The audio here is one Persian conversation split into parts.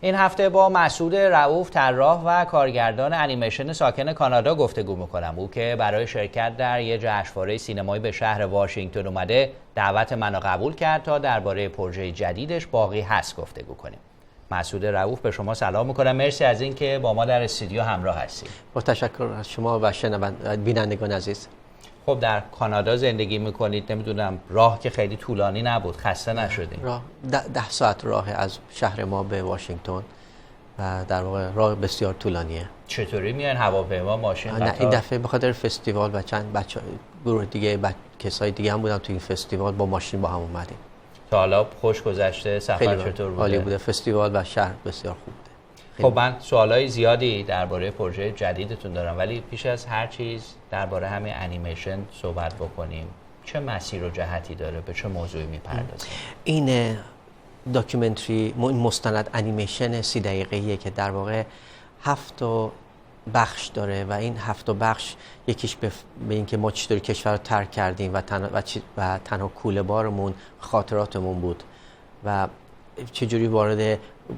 این هفته با مسعود رؤوف طراح و کارگردان انیمیشن ساکن کانادا گفتگو میکنم. او که برای شرکت در یک جشنواره سینمایی به شهر واشنگتن اومده دعوت منو قبول کرد تا درباره پروژه جدیدش باقی هست گفتگو کنیم. مسعود رؤوف به شما سلام میکنم. مرسی از اینکه با ما در استودیو همراه هستید. با تشکر از شما و بینندگان عزیز. خب در کانادا زندگی میکنید، نمیدونم راه که خیلی طولانی نبود، خسته نشدید؟ راه 10 ساعت راه از شهر ما به واشنگتن و در واقع راه بسیار طولانیه. چطوری میان؟ هواپیما، ماشین؟ نه این دفعه به خاطر فستیوال و چند بچه گروه دیگه کسای دیگه هم بودن تو این فستیوال، با ماشین با هم اومدیم. تا حالا خوش گذشته؟ سفر چطور بوده؟ عالی بوده. فستیوال و شهر بسیار خوب بوده. خب من سوالای زیادی درباره پروژه جدیدتون دارم، ولی پیش از هر چیز درباره همین انیمیشن صحبت بکنیم. چه مسیر و جهتی داره؟ به چه موضوعی میپردازه؟ این داکیومنتری مستند انیمیشن 30 دقیقه‌ایه که در واقع 7 بخش داره و این 7 بخش یکیش به اینکه ما چطوری کشور رو ترک کردیم و تنها کوله بارمون خاطراتمون بود و چجوری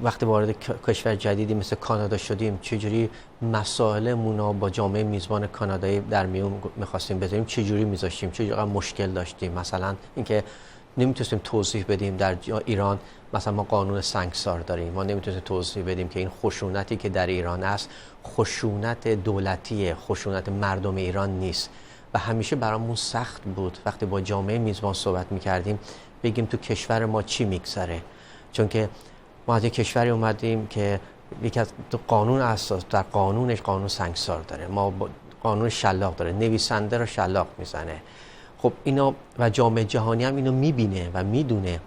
وقتی وارد کشور جدیدی مثل کانادا شدیم چجوری مسائلمون رو با جامعه میزبان کانادایی در میون می‌خواستیم بذاریم، چجوری می‌ذاشتیم، چجوری مشکل داشتیم. مثلا اینکه نمیتونستیم توضیح بدیم در ایران مثلا ما قانون سنگسار داریم، ما نمیتونستیم توضیح بدیم که این خشونتی که در ایران است خشونت دولتیه، خشونت مردم ایران نیست و همیشه برامون سخت بود وقتی با جامعه میزبان صحبت میکردیم بگیم تو کشور ما چی میگذره، چون که ما از یک کشوری اومدیم که یکی از قانون اساس در قانونش قانون سنگسار داره، ما قانون شلاق داره، نویسنده رو شلاق میزنه. خب اینا و جامعه جهانی هم اینو میبینه و میدونه،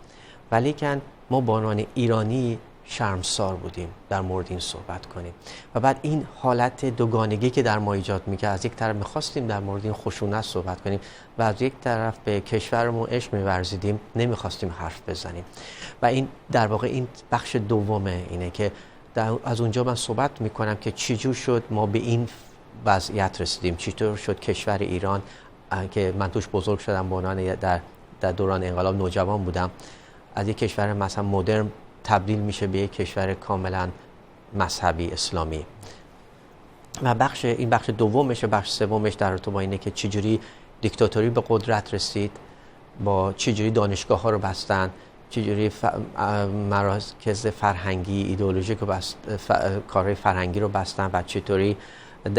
ولی که ما به عنوان ایرانی شرمسار بودیم در مورد این صحبت کنیم و بعد این حالت دوگانگی که در ما ایجاد میکرد، از یک طرف میخواستیم در مورد این خشونت صحبت کنیم و از یک طرف به کشورمون عشق میورزیدیم، نمیخواستیم حرف بزنیم و این در واقع این بخش دومه، اینه که از اونجا من صحبت میکنم که چجور شد ما به این وضعیت رسیدیم، چطور شد کشور ایران که من توش بزرگ شدم به عنوان در دوران انقلاب نوجوان بودم، از یک کشور مثلا مدرن تبدیل میشه به یک کشور کاملا مذهبی اسلامی. و این بخش دومش و بخش سومش در رابطه با اینه که چجوری دیکتاتوری به قدرت رسید، با چجوری دانشگاه ها رو بستن، چجوری مراکز فرهنگی ایدئولوژیک رو کارهای فرهنگی رو بستن و چطوری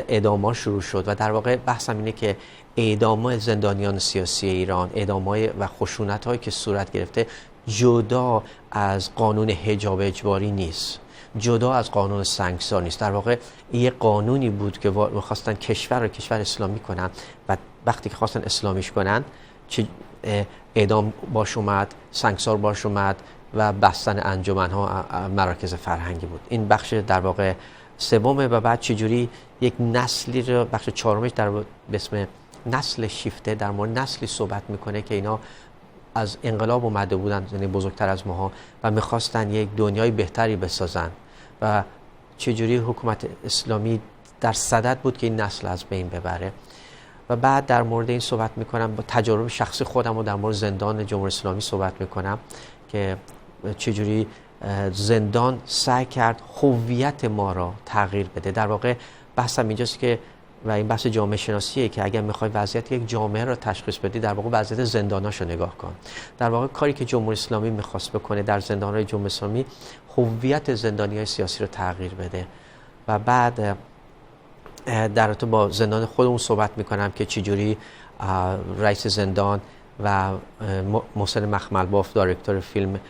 اعدام‌ها شروع شد. و در واقع بحثم اینه که اعدام زندانیان سیاسی ایران، اعدام‌های و خشونت‌هایی که صورت گرفته جدا از قانون حجاب اجباری نیست، جدا از قانون سنگسار نیست. در واقع یه قانونی بود که می‌خواستن کشور رو کشور اسلامی کنن و وقتی که خواستن اسلامیش کنن اعدام باش اومد، سنگسار باش اومد و بستن انجمن‌ها مراکز فرهنگی بود. این بخش در واقع سومه و بعد چجوری یک نسلی رو بخش چهارمش به اسم نسل شیفته در مورد نسلی صحبت میکنه که اینا از انقلاب اومده بودن، یعنی بزرگتر از ماها و میخواستن یک دنیای بهتری بسازن و چجوری حکومت اسلامی در صدد بود که این نسل از بین ببره. و بعد در مورد این صحبت میکنم، با تجارب شخصی خودم و در مورد زندان جمهوری اسلامی صحبت میکنم که چجوری زندان سعی کرد هویت ما را تغییر بده. در واقع بحثم اینجاست که و این بحث جامعه شناسیه که اگر میخوای وضعیت یک جامعه را تشخیص بدی در واقع وضعیت زنداناشو نگاه کن. در واقع کاری که جمهوری اسلامی میخواست بکنه در زندانهای جمهوری اسلامی هویت زندانیای سیاسی رو تغییر بده. و بعد در رابطه با زندان خودمون صحبت میکنم که چجوری رئیس زندان و محسن مخملباف دایرکتور فیلم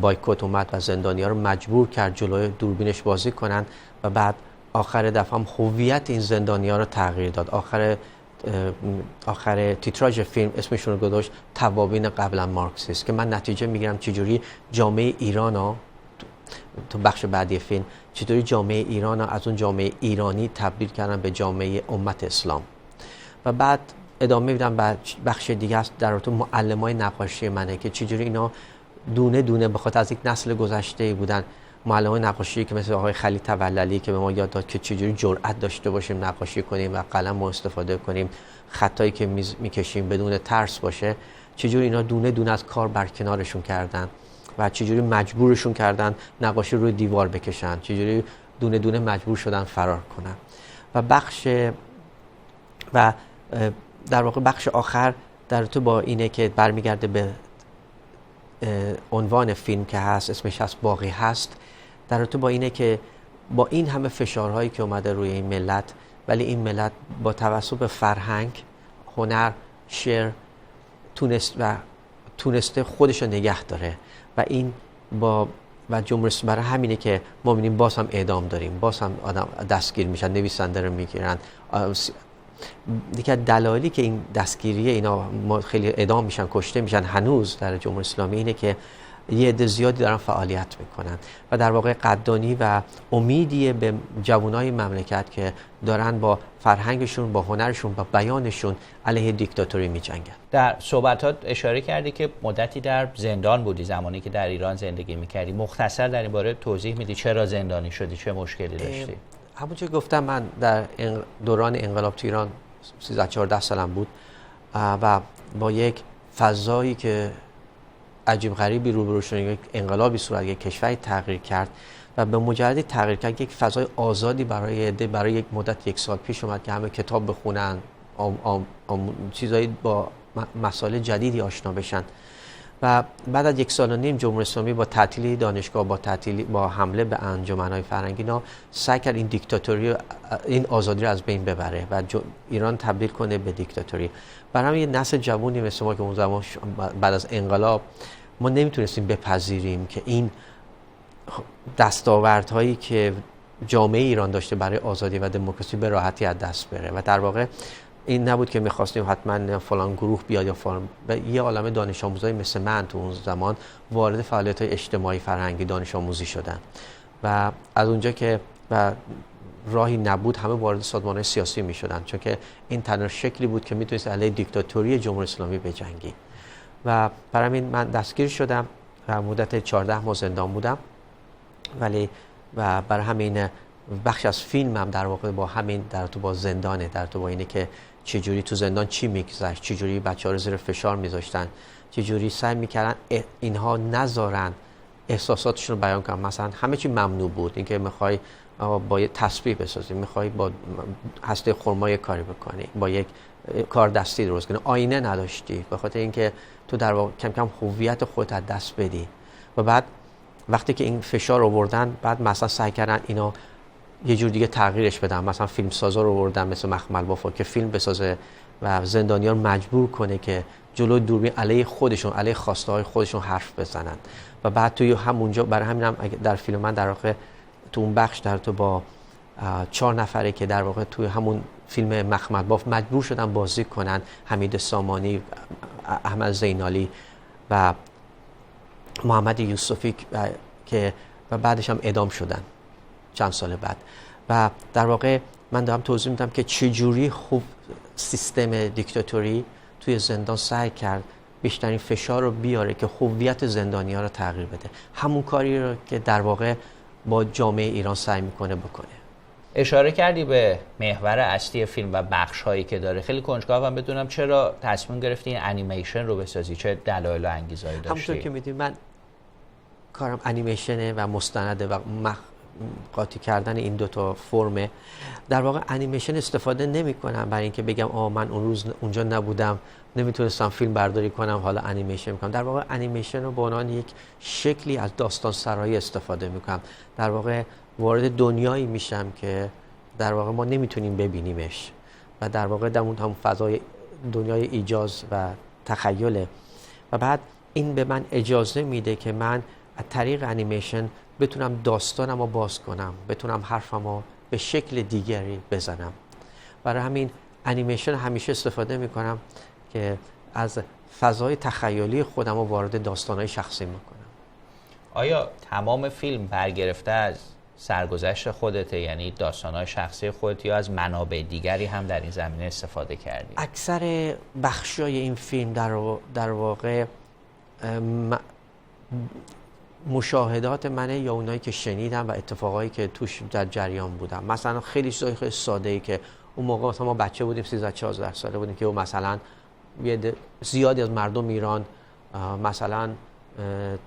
بایکوت اومد و زندانی‌ها رو مجبور کرد جلوی دوربینش بازی کنن و بعد آخر دفعه هم هویت این زندانی‌ها رو تغییر داد. آخر تیتراژ فیلم اسمشون رو گذاشت توابین قبلا مارکسیست، که من نتیجه میگیرم چجوری جامعه ایران ها تو بخش بعدی فیلم چطوری جامعه ایران ها از اون جامعه ایرانی تبدیل کردن به جامعه امت اسلام. و بعد ادامه میدم به بخش دیگه است در رابطه معلمای نقاشی منه که چجوری اینا دونه دونه بخاطر از یک نسل گذشته بودن، معلمای نقاشی که مثل آقای خلیل توللی که به ما یاد داد که چجوری جرأت داشته باشیم نقاشی کنیم و قلم رو استفاده کنیم، خطایی که میکشیم بدون ترس باشه، چجوری اینا دونه دونه از کار برکنارشون کردن و چجوری مجبورشون کردن نقاشی روی دیوار بکشن، چجوری دونه دونه مجبور شدن فرار کنن. و در واقع بخش آخر در رابطه با اینه که برمیگرده به عنوان فیلم که هست، اسمش هست باقی هست. در رابطه با اینه که با این همه فشارهایی که اومده روی این ملت، ولی این ملت با توسط فرهنگ، هنر، شعر تونسته خودش رو نگه داره و این جمهوری اسلامی برای همینه که ما می‌بینیم باز هم اعدام داریم، باز هم آدم دستگیر میشن، نویسنده رو میگیرن. دیگه دلایلی که این دستگیریه اینا خیلی اعدام میشن، کشته میشن هنوز در جمهوری اسلامی اینه که یه عده زیادی دارن فعالیت میکنن و در واقع قدردانی و امیدیه به جوانای مملکت که دارن با فرهنگشون، با هنرشون، با بیانشون علیه دیکتاتوری میجنگن. در صحبتات اشاره کردی که مدتی در زندان بودی زمانی که در ایران زندگی میکردی. مختصر در این باره توضیح میدی چرا زندانی شدی، چه مشکلی داشتی؟ همونجور گفتم من در دوران انقلاب تو ایران 13-14 سالم بود و با یک فضایی که عجیب غریبی روبرو شدیم، یک انقلابی صورت، یک کشوری تغییر کرد و به مجردی تغییر کرد یک فضای آزادی برای یک مدت 1 سال پیش اومد که همه کتاب بخونن، چیزایی با مسائل جدیدی آشنا بشن. و بعد از 1.5 سال جمهوری اسلامی با تعطیلی دانشگاه، با حمله به انجمن‌های فرهنگی سعی کرد این دیکتاتوری، این آزادی رو از بین ببره و ایران تبدیل کنه به دیکتاتوری. برای همین یه نسل جوونی مثل ما که اون زمان بعد از انقلاب ما نمیتونستیم بپذیریم که این دستاوردهایی که جامعه ایران داشته برای آزادی و دموکراسی به راحتی از دست بره و در واقع این نبود که می‌خواستیم حتما فلان گروه بیاد یا فلان. یه عالمه دانش آموزای مثل من تو اون زمان وارد فعالیت‌های اجتماعی فرهنگی دانش آموزی شدن و از اونجا که راهی نبود همه وارد سازمان‌های سیاسی می‌شدن، چون که این تنها شکلی بود که میتونست علیه دیکتاتوری جمهوری اسلامی بجنگی. و برای همین من دستگیر شدم و مدت 14 ماه زندان بودم. ولی و برای همین بخش از فیلمم در واقع با همین در تو با زندانه، در تو با اینه که چجوری تو زندان چی میگذشت، چجوری بچه‌ها رو زیر فشار میذاشتن، چجوری سعی میکردن اینها نذارن احساساتشون رو بیان کنن. مثلا همه چی ممنوع بود، اینکه میخوای با یه تسبیح بسازی، میخوای با هسته خرما یه کاری بکنی، با یک کار دستی درست کنی، آینه نداشتی، به خاطر اینکه تو در واقع کم کم هویت خودت از دست بدی. و بعد وقتی که این فشار آوردن، بعد مثلا سعی کردن اینا یه جور دیگه تغییرش بدن، مثلا فیلم سازا رو آوردن مثل مخمل بافا که فیلم بسازه و زندانیان مجبور کنه که جلوی دوربین علیه خودشون، علیه خواسته های خودشون حرف بزنن. و بعد توی همونجا برای همینم در فیلم من در واقع تو اون بخش در تو با 4 نفره که در واقع توی همون فیلم مخمل باف مجبور شدن بازی کنن، حمید سامانی، احمد زینالی و محمد یوسفی که و بعدش هم اعدام شدن چند سال بعد. و در واقع من دارم توضیح میدم که چجوری خوب سیستم دیکتاتوری توی زندان سعی کرد بیشترین فشار رو بیاره که هویت زندانی‌ها رو تغییر بده. همون کاری رو که در واقع با جامعه ایران سعی میکنه بکنه. اشاره کردی به محور اصلی فیلم و بخش‌هایی که داره. خیلی کنجکاوم بدونم چرا تصمیم گرفتی این انیمیشن رو بسازی؟ چه دلایل و انگیزه‌ای داشتی؟ همونطور که می‌دونی من کارم انیمیشنه و مستنده و قاطی کردن این دوتا فرمه. در واقع انیمیشن استفاده نمی کنم برای اینکه بگم من اون روز اونجا نبودم، نمیتونستم فیلم برداری کنم، حالا انیمیشن میکنم. در واقع انیمیشن رو به عنوان یک شکلی از داستان سرایی استفاده میکنم. در واقع وارد دنیایی میشم که در واقع ما نمیتونیم ببینیمش و در واقع در اون فضای دنیای ایجاز و تخیله. و بعد این به من اجازه میده که من از طریق انیمیشن بتونم داستانم رو باز کنم، بتونم حرفم رو به شکل دیگری بزنم. برای همین انیمیشن همیشه استفاده میکنم که از فضای تخیلی خودم رو وارد داستانهای شخصی میکنم. آیا تمام فیلم برگرفته از سرگذشت خودته، یعنی داستانهای شخصی خودت، یا از منابع دیگری هم در این زمینه استفاده کردی؟ اکثر بخشای این فیلم در واقع مشاهدات منه یا اونایی که شنیدم و اتفاقایی که توش در جریان بودم. مثلا خیلی چیزای خیلی ساده‌ای که اون موقع مثلا ما بچه بودیم، 13-14 ساله بودیم که مثلا زیادی از مردم ایران مثلا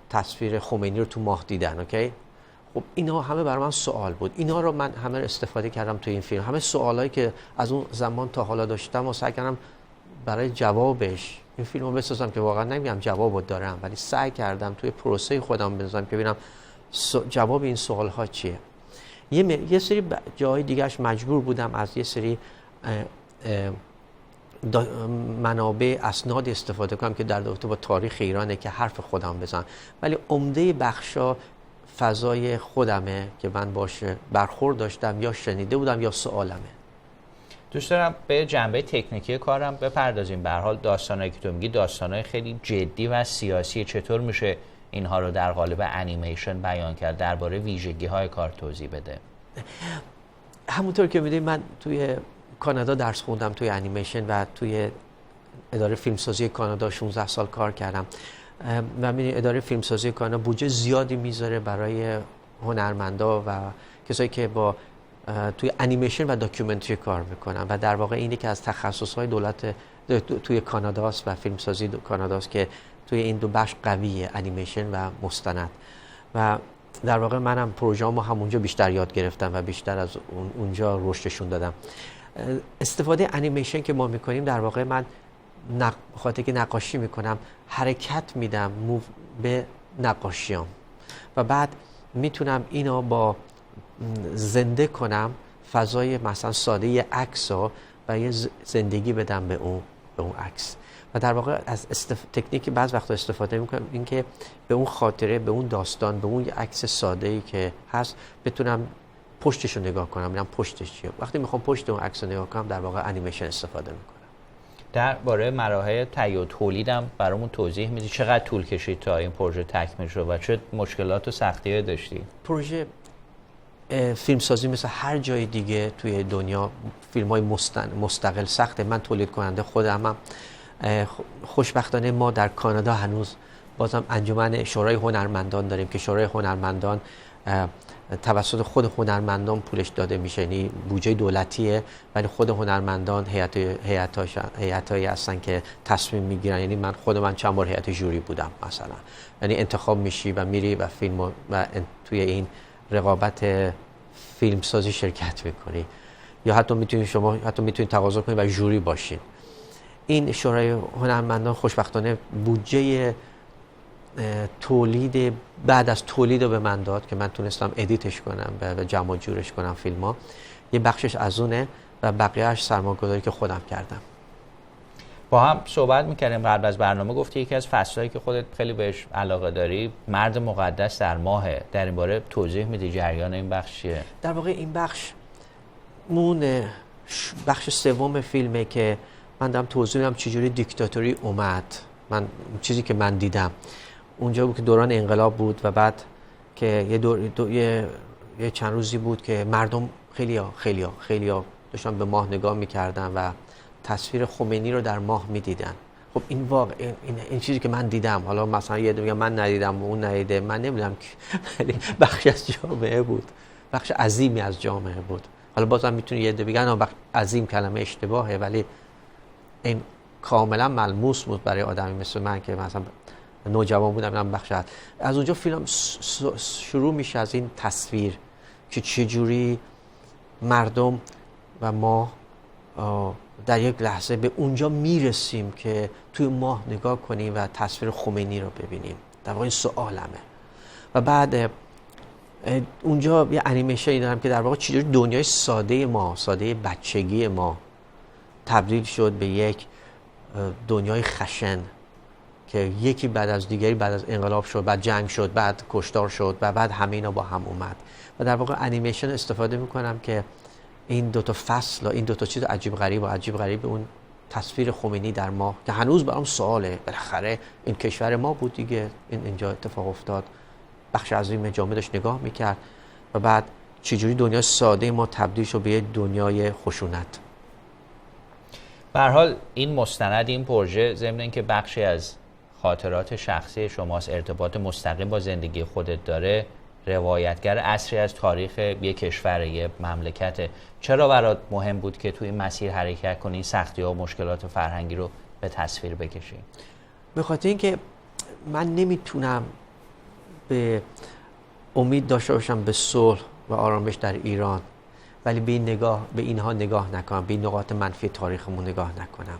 تصویر خمینی رو تو ماه دیدن. اوکی، خب اینا همه برای من سوال بود. اینا رو من همه استفاده کردم تو این فیلم. همه سوالایی که از اون زمان تا حالا داشتم و سعی کردم برای جوابش این فیلمو بسازم که واقعا نمیگم جوابو دارم، ولی سعی کردم توی پروسه خودم بنظرم که ببینم جواب این سوال ها چیه. یه سری جای دیگهش مجبور بودم از یه سری منابع اسناد استفاده کنم که در رابطه با تاریخ ایرانه که حرف خودم بزنم، ولی عمده بخشا فضای خودمه که من باشه برخورد داشتم یا شنیده بودم یا سوالمه. دوست دارم به جنبه تکنیکی کارم بپردازیم. به هر حال داستانایی که تو میگی داستانای خیلی جدی و سیاسی، چطور میشه اینها رو در قالب انیمیشن بیان کرد؟ درباره ویژگی‌های کار توضیح بده. همونطور که میدونید من توی کانادا درس خوندم توی انیمیشن و توی اداره فیلمسازی کانادا 16 سال کار کردم و می‌بینید اداره فیلمسازی کانادا بودجه زیادی میذاره برای هنرمندا و کسایی که با توی انیمیشن و داکیومنتری کار میکنن و در واقع اینی که از تخصص‌های دولت توی کاناداست و فیلمسازی کاناداست که توی این دو بخش قویه، انیمیشن و مستند. و در واقع منم پروژه‌مو همونجا بیشتر یاد گرفتم و بیشتر از اونجا رشدشون دادم. استفاده انیمیشن که ما میکنیم در واقع من خاطر که نقاشی میکنم حرکت میدم به نقاشیام و بعد میتونم اینو با زنده کنم فضای مثلا ساده یه عکس و یه زندگی بدم به اون عکس و در واقع از تکنیکی بعض وقتا استفاده میکنم این که به اون خاطره، به اون داستان، به اون عکس ساده‌ای که هست بتونم پشتش رو نگاه کنم، ببینم پشتش چیه. وقتی میخوام پشت اون عکس رو نگاه کنم در واقع انیمیشن استفاده میکنم. درباره مراحل تهیه و تولیدم برامون توضیح میدی؟ چقدر طول کشید تا این پروژه تکمیل شد و چه مشکلات و سختی‌هایی داشتی؟ پروژه فیلمسازی مثل هر جای دیگه توی دنیا فیلم‌های مستقل سخته. من تولید کننده خودمم. خوشبختانه ما در کانادا هنوز بازم انجمن شورای هنرمندان داریم که شورای هنرمندان توسط خود هنرمندان پولش داده میشه، یعنی بودجه دولتیه ولی خود هنرمندان هیئتایی هستن که تصمیم میگیرن. یعنی من چند بار هیئت ژوری بودم مثلا، یعنی انتخاب میشی و میری و فیلم و توی این رقابت فیلمسازی شرکت میکنی یا حتی میتونید تقاضا کنید و ژوری باشین. این شورای هنرمندان خوشبختانه بودجه تولید بعد از تولید رو به من داد که من تونستم ادیتش کنم و جمع جورش کنم فیلم‌ها. یه بخشش از اونه و بقیه‌اش سرمایه‌گذاری که خودم کردم. با هم صحبت می‌کردیم قبل از برنامه، گفتی یکی از فصلایی که خودت خیلی بهش علاقه داری مرد مقدس در ماهه. در این باره توضیح میدی جریان این بخش چیه؟ در واقع این بخش بخش سوم فیلمه که من دارم توضیح میدم چجوری دیکتاتوری اومد. من چیزی که من دیدم اونجا بود که دوران انقلاب بود و بعد که یه چند روزی بود که مردم خیلی داشتن به ماه نگاه میکردن و تصویر خمینی رو در ماه میدیدن. خب این این چیزی که من دیدم، حالا مثلا یه میگم من ندیدم و اون ندیده، من نمیدونم ولی بخش از جامعه بود، بخش عظیمی از جامعه بود. حالا بازم میتونی یه بگن بخش عظیم کلمه اشتباهه ولی این کاملا ملموس بود برای آدمی مثل من که مثلا نوجوان بودم. من بخش از اونجا فیلم شروع میشه از این تصویر که چجوری مردم و ما در یک لحظه به اونجا میرسیم که توی ماه نگاه کنیم و تصویر خمینی رو ببینیم. در واقع این سوالمه. و بعد اونجا یه انیمیشنی دارم که در واقع چجوری دنیای ساده بچگی ما تبدیل شد به یک دنیای خشن که یکی بعد از دیگری بعد از انقلاب شد، بعد جنگ شد، بعد کشتار شد و بعد همه اینا با هم اومد. و در واقع انیمیشن استفاده میکنم که این دوتا فصل، این دوتا چیز عجیب غریب اون تصویر خمینی در ماه که هنوز برام سواله، بالاخره این کشور ما بود دیگه، اینجا اتفاق افتاد، بخش عظیم جامعه داشت نگاه میکرد و بعد چجوری دنیای ساده ما تبدیل شد به یک دنیای خشونت. به هر حال این مستند، این پروژه ضمن اینکه بخشی از خاطرات شخصی شماست، ارتباط مستقیم با زندگی خودت داره، روایتگر اصلی از تاریخ یک کشور، یک مملکته. چرا برات مهم بود که توی این مسیر حرکت کنی، سختی‌ها و مشکلات فرهنگی رو به تصویر بکشی؟ به خاطر اینکه من نمیتونم به امید داشته باشم به صلح و آرامش در ایران ولی به اینها نگاه نکنم، به این نقاط منفی تاریخمون نگاه نکنم.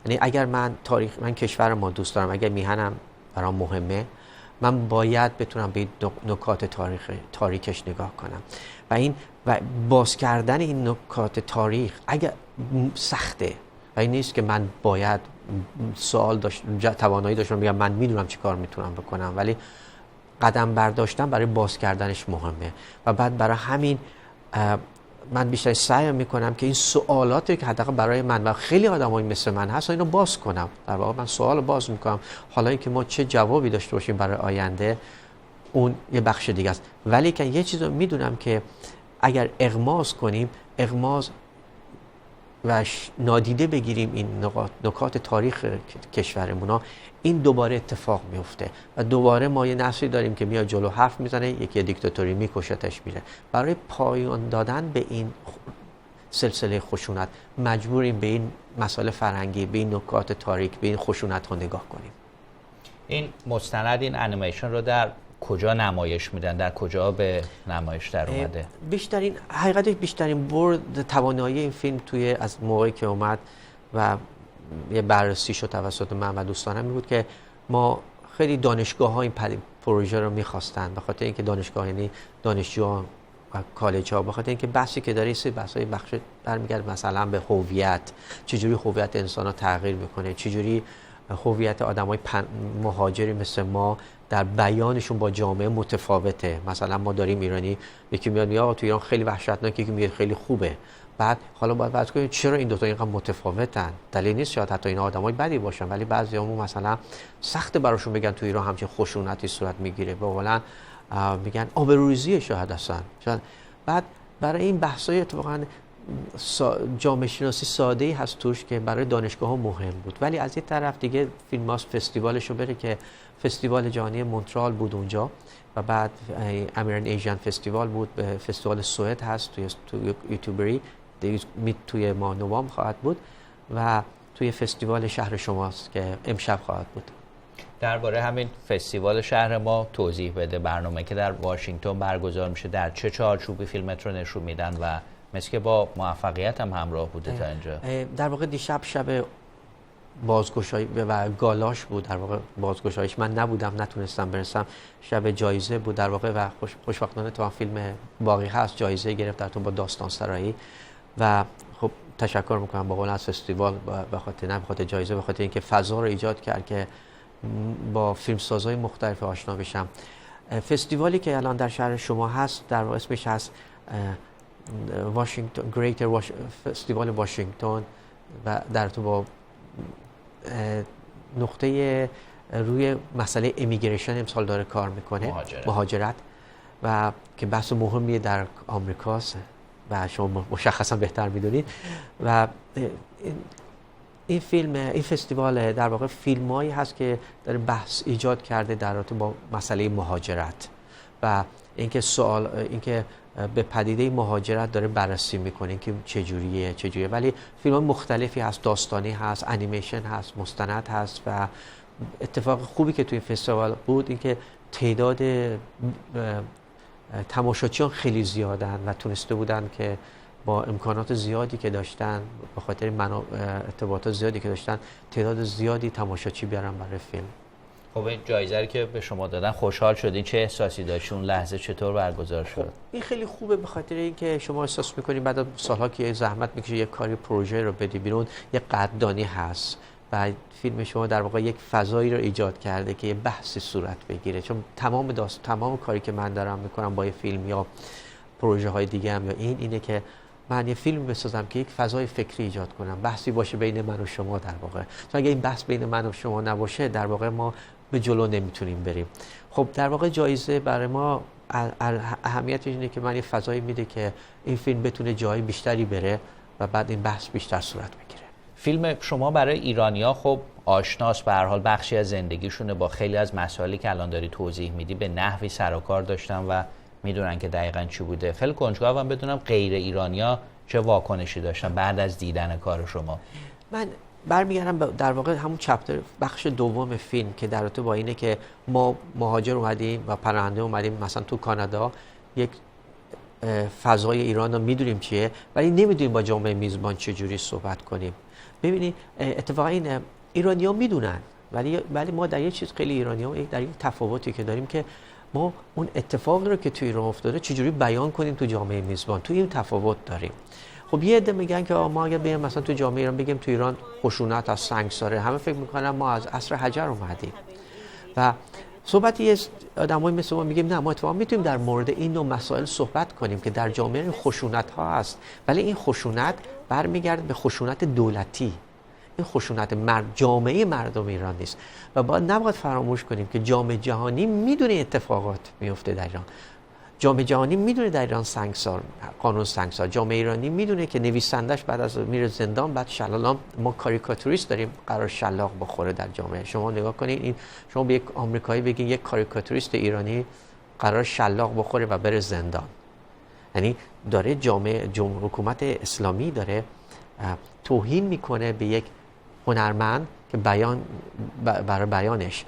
یعنی اگر من کشور ما دوست دارم، اگر میهنم برام مهمه، من باید بتونم به نکات تاریکش نگاه کنم و باز کردن این نکات تاریخ اگر سخته و این نیست که من باید توانایی داشتم بگم من میدونم چی کار میتونم بکنم، ولی قدم برداشتن برای باز کردنش مهمه و بعد برای همین من بیشتر سعی میکنم که این سوالاتی که حداقل برای من و خیلی آدمایی مثل من هست اینو باز کنم. در واقع من سوال باز میکنم، حالا اینکه ما چه جوابی داشته باشیم برای آینده اون یه بخش دیگه است، ولی که یه چیزو میدونم که اگر اغماض کنیم و نادیده بگیریم این نکات تاریخ کشورمون، این دوباره اتفاق میفته و دوباره ما یه نسلی داریم که میاد جلو حرف میزنه، یکی دیکتاتوری میکشتش میره. برای پایان دادن به این سلسله خشونت مجبوریم به این مسائل فرهنگی، به این نکات تاریک، به این خشونت ها نگاه کنیم. این مستند، این انیمیشن رو در کجا نمایش میدن؟ در کجا به نمایش در اومده؟ بیشترین برد توانایی این فیلم از موقعی که اومد و یه بررسی شد توسط من و دوستانم می بود که ما خیلی دانشگاه ها این پروژه رو میخواستن، به خاطر اینکه دانشگاه یعنی دانشجوها و کالج ها، به خاطر اینکه بحثی که داره بحث برمیگرد مثلا به هویت، چجوری هویت انسان ها تغییر میکنه، چجوری هویت آدمای مهاجری مثل ما در بیانشون با جامعه متفاوته. مثلا ما داریم ایرانی، یکی میاد تو ایران خیلی وحشتناکه، یکی میگه خیلی خوبه. بعد حالا باید بحث کنیم چرا این دو تا اینقدر متفاوتن. دلیل نیست شاید حتی اینا آدمای بدی باشن، ولی بعضیامون مثلا سخت براشون بگن تو ایران همچین خشونتی صورت میگیره، واقعا میگن آبروریزی شاید اصلا. بعد برای این بحثای اتفاقا جامعه شناسی ساده‌ای هست توش که برای دانشگاه‌ها مهم بود، ولی از این طرف دیگه فیلم هاست فستیوالشو بره که فستیوال جهانی مونترال بود اونجا و بعد امریکن ایژن فستیوال بود، فستیوال سوئد هست توی یوتیوبری توی ماه نوامبر خواهد بود و توی فستیوال شهر شماست که امشب خواهد بود. درباره همین فستیوال شهر ما توضیح بده. برنامه که در واشنگتن برگزار میشه در چه چارچوبی فیلمت رو نشون میدن و مثل که با موفقیت هم همراه بوده تا اینجا؟ در واقع دیشب شب بازگشایی و گالاش بود. در واقع بازگشاییش من نبودم، نتونستم برسم. شب جایزه بود در واقع و خوشبختانه تو فیلم باقی هست جایزه گرفت در تو با داستان سرایی و خب تشکر میکنم با قول از فستیوال به خاطر جایزه، به خاطر اینکه فضا رو ایجاد کرد که با فیلمسازهای مختلف آشنا بشم. فستیوالی که الان در شهر شما هست در واقع اسمش هست واشنگتن گریتر فستیوال واشنگتن و در تو با نقطه روی مسئله امیگریشن امسال داره کار میکنه، مهاجرت و که بحث مهمیه در آمریکاست و شما مشخصا بهتر میدونید. و این فستیوال در واقع فیلمایی هست که داره بحث ایجاد کرده در رابطه با مسئله مهاجرت و اینکه به پدیده مهاجرت داره بررسی میکنه، اینکه چجوریه. ولی فیلم مختلفی هست، داستانی هست، انیمیشن هست، مستند هست و اتفاق خوبی که توی فستیوال بود اینکه تعداد تماشاچیان خیلی زیادن و تونسته بودن که با امکانات زیادی که داشتن، به خاطر ارتباطات زیادی که داشتن، تعداد زیادی تماشاچی بیارن برای فیلم. خب این جایزه رو که به شما دادن خوشحال شدین؟ چه احساسی داشت اون لحظه؟ چطور برگزار شد؟ این خیلی خوبه به خاطر اینکه شما احساس می‌کنید بعد از سال‌ها که زحمت می‌کشید یک کاری پروژه رو بدی بیرون، یک قدردانی هست و فیلم شما در واقع یک فضایی رو ایجاد کرده که یه بحثی صورت بگیره. چون تمام کاری که من دارم می‌کنم با یه فیلم یا پروژه‌های دیگه هم یا اینه که من یه فیلم بسازم که یک فضای فکری ایجاد کنم، بحثی باشه بین من و شما در واقع. چون اگه این بحث بین من و شما نباشه در واقع ما به جلو نمیتونیم بریم. خب در واقع جایزه برای ما اهمیتش اینه که من یه فضایی میده که این فیلم بتونه جای بیشتری بره و بعد این بحث بیشتر صورت بگیره. فیلم شما برای ایرانی‌ها خب آشناست، به هر حال بخشی از زندگیشونه، با خیلی از مسائلی که الان داری توضیح میدی به نحوی سر و کار داشتن و میدونن که دقیقاً چی بوده. خیلی کنجکاوم بدونم غیر ایرانی‌ها چه واکنشی داشتن بعد از دیدن کار شما. برمیگردم در واقع همون چپتر بخش دوم فیلم که در رابطه با اینه که ما مهاجر اومدیم و پناهنده اومدیم مثلا تو کانادا، یک فضای ایران رو میدونیم چیه ولی نمیدونیم با جامعه میزبان چجوری صحبت کنیم. ببینید اتفاقا این ایرانی‌ها میدونن ولی ما در یه چیز خیلی ایرانی‌ها در این تفاوتی که داریم که ما اون اتفاقی رو که تو ایران افتاده چجوری بیان کنیم تو جامعه میزبان، تو این تفاوت داریم. خب یه عده میگن که ما اگه بگیم مثلا تو جامعه ایران بگیم تو ایران خشونت از سنگساره، همه فکر میکنن ما از عصر حجر اومدیم و صحبتی از آدمایی مثل ما میگیم نه، ما اتفاقا میتونیم در مورد این نوع مسائل صحبت کنیم که در جامعه این خشونت ها هست، ولی این خشونت برمیگرده به خشونت دولتی. این خشونت جامعه مردم ایران نیست و نباید فراموش کنیم که جامعه جهانی میدونه اتفاقات میفته در ایران. جامعه جهانی میدونه در ایران سنگسار، قانون سنگسار. جامعه ایرانی میدونه که نویسندش بعد از میره زندان، بعد شلالا ما کاریکاتوریست داریم قرار شلاق بخوره در جامعه. شما نگاه کنید، این شما به یک آمریکایی بگین یک کاریکاتوریست ایرانی قرار شلاق بخوره و بره زندان، یعنی داره جامعه حکومت اسلامی داره توهین میکنه به یک هنرمند که برای بیانش.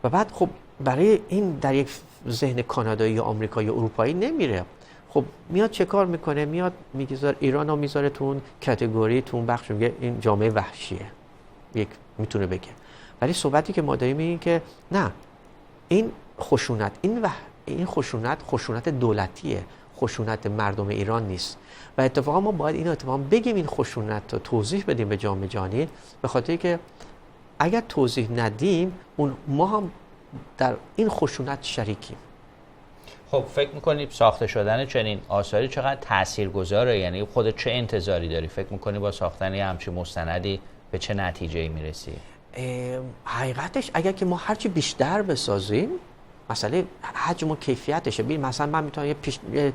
و بعد خب برای این در یک ذهن کانادایی یا آمریکایی یا اروپایی نمیره. خب میاد چه کار میکنه؟ میاد میگذار ایران رو میذاره تو اون کاتگوری، تو اون بخش، میگه این جامعه وحشیه، یک میتونه بگه. ولی صحبتی که ما داریم این که نه، این خشونت، این خشونت دولتیه، خشونت مردم ایران نیست. و اتفاقا ما باید این اتفاقا بگیم، این خشونت رو توضیح بدیم به جامعه جهانی، به خاطر که اگر توضیح ندیم ما هم در این خشونت شریکیم. خب فکر میکنی ساخته شدن چنین آثاری چقدر تاثیرگذاره؟ یعنی خودت چه انتظاری داری؟ فکر میکنی با ساختن یه همچین مستندی به چه نتیجه‌ای میرسی؟ حقیقتش اگر که ما هرچی بیشتر بسازیم، مسئله حجم و کیفیتشه. ببین مثلا من میتونم یه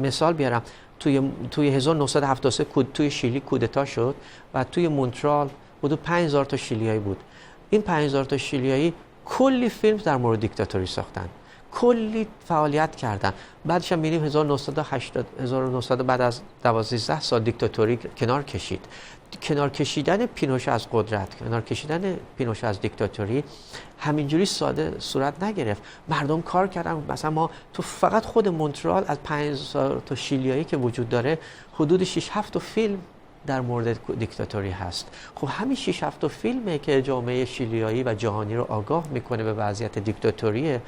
مثال بیارم. توی 1973 توی شیلی کودتا شد و توی مونترال حدود 5000 تا شیلیایی بود. این 5000 تا شیلیایی کلی فیلم در مورد دیکتاتوری ساختن، کلی فعالیت کردن. بعدش هم می‌بینیم 1980 بعد از 12 سال دیکتاتوری کنار کشیدن پینوشه از قدرت، کنار کشیدن پینوشه از دیکتاتوری همینجوری ساده صورت نگرفت. مردم کار کردن. مثلا ما تو فقط خود مونترال از 5000 تا شیلیایی که وجود داره حدود 6 7 فیلم در مورد دیکتاتوری هست. خب همین 6 7 فیلمه که جامعه شیلیایی و جهانی رو آگاه میکنه به وضعیت دیکتاتوری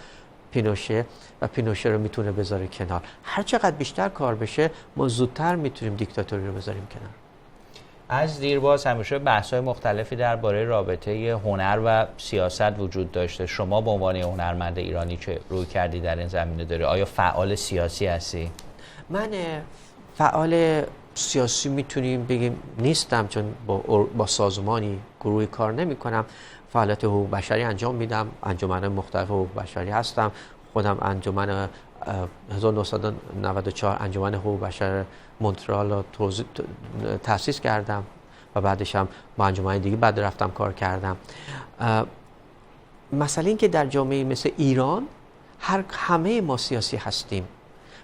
پینوشه و پینوشه رو میتونه بذاره کنار. هر چقدر بیشتر کار بشه ما زودتر میتونیم دیکتاتوری رو بذاریم کنار. از دیرباز همیشه بحث‌های مختلفی درباره رابطه هنر و سیاست وجود داشته. شما به عنوان هنرمند ایرانی چه روی کردی در این زمینه داری؟ آیا فعال سیاسی هستی؟ من فعال سیاسی میتونیم بگیم نیستم، چون با سازمانی گروهی کار نمی کنم. فعالیت حقوق بشری انجام میدم، انجمن مختلف حقوق بشری هستم. خودم انجمن 1994 انجمن حقوق بشر مونترال رو تأسیس کردم و بعدش هم با انجمن دیگه بعد رفتم کار کردم. مثلا این که در جامعه مثل ایران همه ما سیاسی هستیم.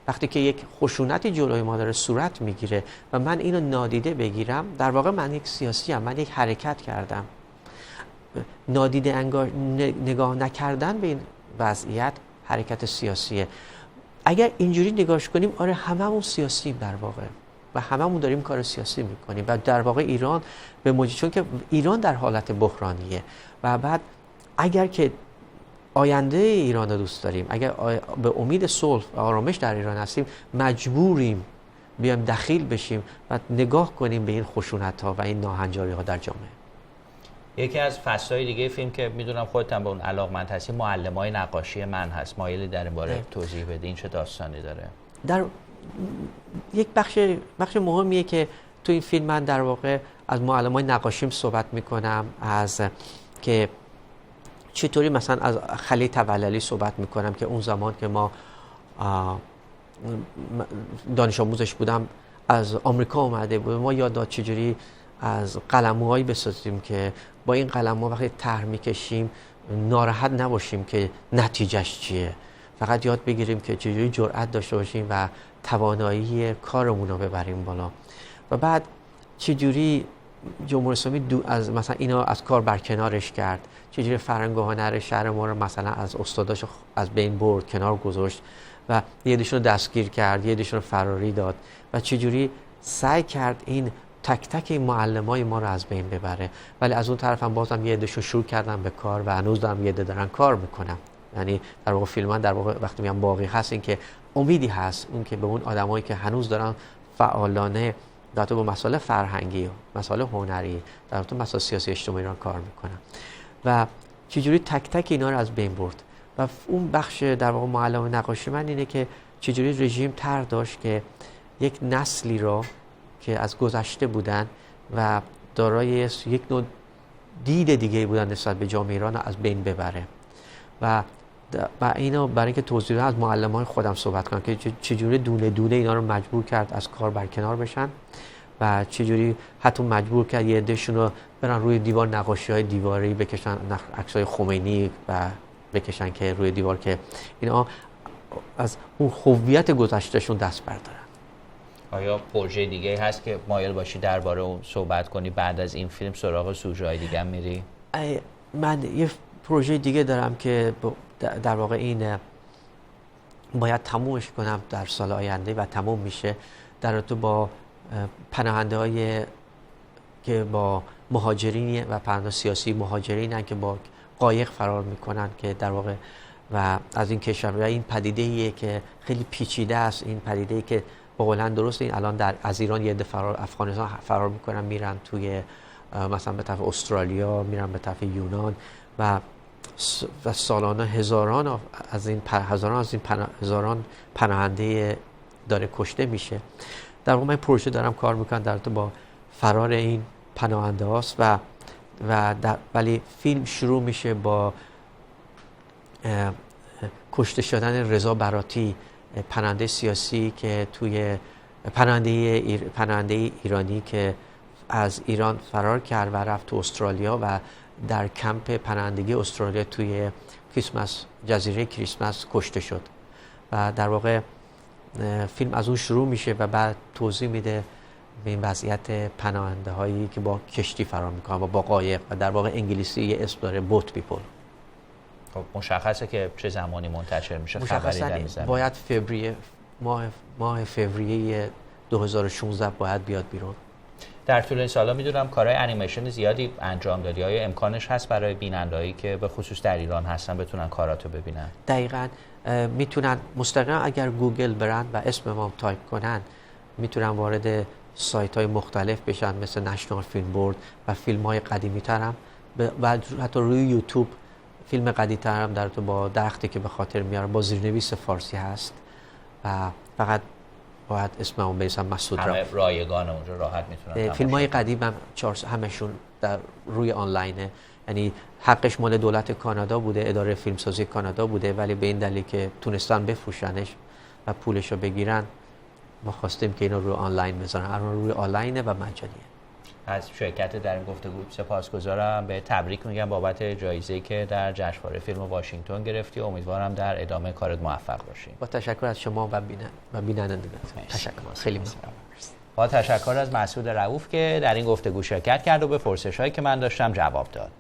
وقتی که یک خشونتی جلوی ما داره صورت میگیره و من اینو نادیده بگیرم، در واقع من یک سیاسی ام، من یک حرکت کردم. نادیده نگاه نکردن به این وضعیت حرکت سیاسیه. اگر اینجوری نگاهش کنیم، آره هممون سیاسیم در واقع و هممون داریم کار سیاسی میکنیم و در واقع ایران چون که ایران در حالت بحرانیه و بعد اگر که آینده ایران رو دوست داریم، اگر به امید صلح و آرامش در ایران هستیم، مجبوریم بیایم دخیل بشیم و نگاه کنیم به این خشونت ها و این ناهنجاری ها در جامعه. یکی از فصل‌های دیگه فیلم که میدونم خودت هم به اون علاقه‌مند هستی، معلمای نقاشی من هست. مایلی در این باره توضیح بده، این چه داستانی داره؟ در یک بخش مهمیه که تو این فیلم من در واقع از معلمای نقاشیم صحبت میکنم، از که چطوری مثلا از خلیل توللی صحبت میکنم که اون زمان که ما دانش آموزش بودم از آمریکا اومده بود. ما یاد داد چجوری از قلموهایی بسازیم که با این قلم‌ها وقتی طرح میکشیم ناراحت نباشیم که نتیجهش چیه، فقط یاد بگیریم که چجوری جرأت داشته باشیم و توانایی کارمون رو ببریم بالا. و بعد چجوری جمهوری اسلامی از مثلا اینا از کار برکنارش کرد، چجوری فرهنگ و هنر شهر ما رو مثلا از استاداش از بین برد، کنار گذاشت و یه عده‌شون رو دستگیر کرد، یه عده‌شون رو فراری داد و چجوری سعی کرد این تک تک این معلمای ما رو از بین ببره. ولی از اون طرف هم بازم یه عده‌شون شروع کردن به کار و هنوز دارن یه عده دارن کار میکنن. یعنی در واقع فیلم در واقع وقتی میگم باقی هست این که امیدی هست، اون که به اون آدمایی که هنوز دارن فعالانه در با مسائل فرهنگی و مسائل هنری در تو مسائل سیاسی اجتماعی را کار میکنن و چجوری تک تک اینا رو از بین برد. و اون بخش در واقع معلم نقاشی من اینه که چجوری رژیم طرح داشت که یک نسلی را که از گذشته بودن و دارای یک نوع دید دیگه بودن نسبت به جامعه ایران از بین ببره و اینا برای اینکه توضیح بدم از معلمای خودم صحبت کنم که چجوری دونه دونه اینا رو مجبور کرد از کار برکنار بشن و چجوری حتی مجبور کرد یه عده‌شون رو برن روی دیوار نقاشی‌های دیواری بکشن، عکسای خمینی و بکشن که روی دیوار که اینا از اون هویت گذشتهشون دست بردارن. آیا پروژه دیگه هست که مایل باشی درباره اون صحبت کنی بعد از این فیلم سراغ سوژه‌های دیگه میری؟ من یه پروژه دیگه دارم که در واقع این باید تمومش کنم در سال آینده و تموم میشه، در رابطه با پناهنده های که با مهاجرین و پناهنده سیاسی مهاجرین که با قایق فرار میکنن که در واقع و از این کشور و این پدیده ایه که خیلی پیچیده است. این پدیده ای که با قولن درست این الان از ایران یه عده افغانستان فرار میکنن میرن توی مثلا به طرف استرالیا، میرن به طرف یونان و سالانه هزاران از این پناهنده داره کشته میشه. در واقع من پروژه دارم کار میکنم در رابطه با فرار این پناهنده هاست ولی فیلم شروع میشه با کشته شدن رضا براتی، پناهنده سیاسی که توی پناهنده ایرانی که از ایران فرار کرد و رفت تو استرالیا و در کمپ پناهندگی استرالیا توی جزیره کریسمس کشته شد و در واقع فیلم از اون شروع میشه و بعد توضیح میده به این وضعیت پناهنده هایی که با کشتی فرار میکنن و با قایق و در واقع انگلیسی یه اسم داره بوت پیپل. خب مشخصه که چه زمانی منتشر میشه؟ خبری در میزنه باید ماه فوریه 2016 باید بیاد بیرون. در طول این سالا میدونم کارهای انیمیشن زیادی انجام دادی، آیا امکانش هست برای بینندهایی که به خصوص در ایران هستن بتونن کاراتو ببینن؟ دقیقاً میتونن مستقیما اگر گوگل برن و اسم ما تایپ کنن میتونن وارد سایت های مختلف بشن مثل نشنال فیلم بورد و فیلم های قدیمی ترم و حتی روی یوتیوب فیلم قدیمی ترم در تو با درختی که به خاطر میارم با زیرنویس فارسی هست و فقط باید اسممو بنویسم مسعود همه رایگان اونجا راحت میتونن. فیلم های قدیم هم همشون در روی آنلاینه، یعنی حقش مال دولت کانادا بوده، اداره فیلمسازی کانادا بوده، ولی به این دلیل که تونستن بفروشنش و پولشو بگیرن ما خواستیم که اینو روی آنلاین بذارن. الان روی آنلاینه و مجانیه. از شرکت در این گفتگو سپاسگزارم، به تبریک میگم بابت جایزه‌ای که در جشنواره فیلم واشنگتن گرفتی. امیدوارم در ادامه کارت موفق باشی. با تشکر از شما و بینندگان. تشکر خیلی ممنون. با تشکر از مسعود رؤوف که در این گفتگو شرکت کرد و به پرسش‌هایی که من داشتم جواب داد.